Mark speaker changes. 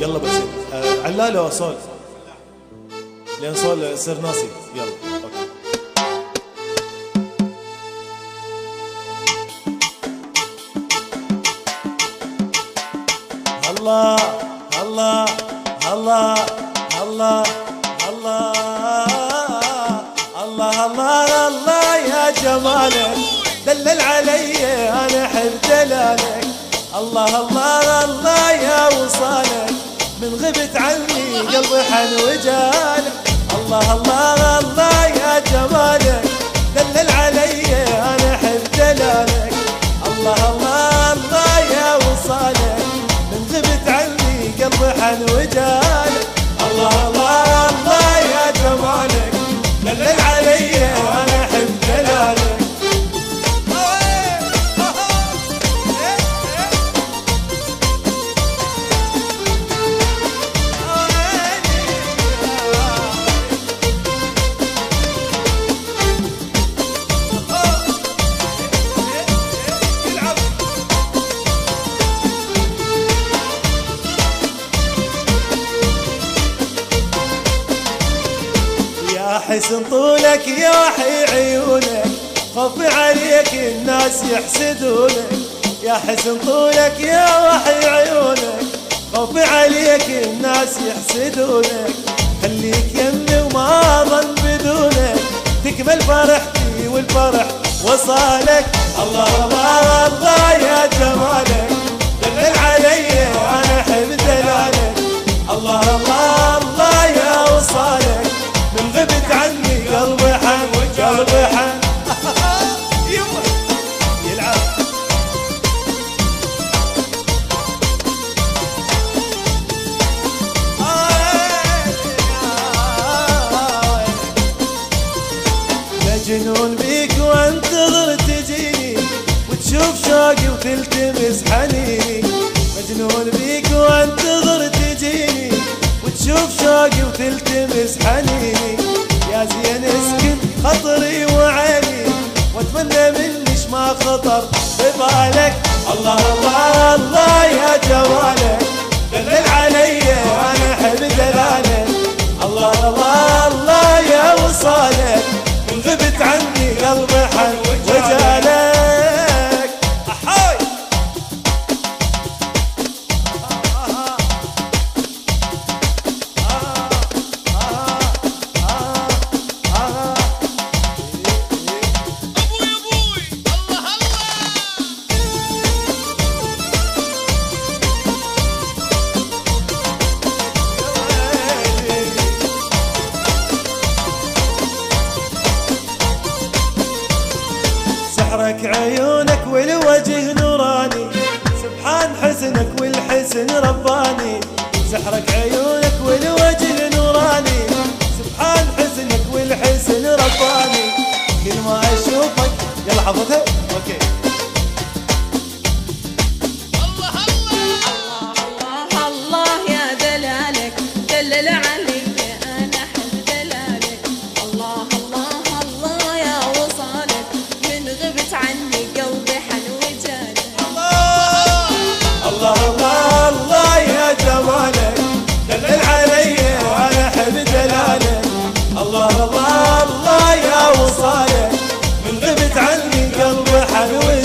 Speaker 1: يلا بس علالة صول لين صول يصير ناسي. يلا أوكي. الله الله الله الله الله الله الله الله يا جمالك دلل علي انا احب دلالك. الله الله الله يا وصالك من غبت عني قلبي حن وجالك. الله الله الله يا جمالك دلل علي انا احب دلالك. الله الله الله يا وصالك من غبت عني قلبي حن وجالك. الله الله الله يا جمالك دلل علي انا احب دلالك. يا حسن طولك يا وحي عيونك خوفي عليك الناس يحسدونك. يا حسن طولك يا وحي عيونك خوفي عليك الناس يحسدونك. خليك يمي وما ظن بدونك تكمل فرحتي والفرح وصالك. الله الله الله يا جمالك دلل علي انا احب دلالك. الله الله الله يا وصالك من غبت عني قلبي حن قلبي حن يلعب. مجنون بيك وانتظر تجيني وتشوف شوقي وتلتمس حنيني. مجنون بيك وانتظر تجيني وتشوف شوقي وتلتمس حنيني. يا زين اسكن خطري وعيني واتمنى منش ما خطر ببالك. الله الله الله يا جمالك دلل علي انا احب دلالك. الله الله الله يا وصالك من غبت عني قلبي حن وجالك. احاي سحرك عيونك والوجه نوراني سبحان حسنك والحسن رباني. سحرك عيونك والوجه نوراني سبحان حسنك والحسن رباني. كل ما اشوفك يلا حفظها اوكي.
Speaker 2: الله الله الله الله يا دلالك دلل علي انا احب دلالك. الله الله الله يا وصالك من غبت عني قلبي حن وجالك.
Speaker 1: الله الله الله يا جمالك دلل علي انا احب دلالك. الله الله الله يا وصالك من غبت عني قلبي حن وجالك.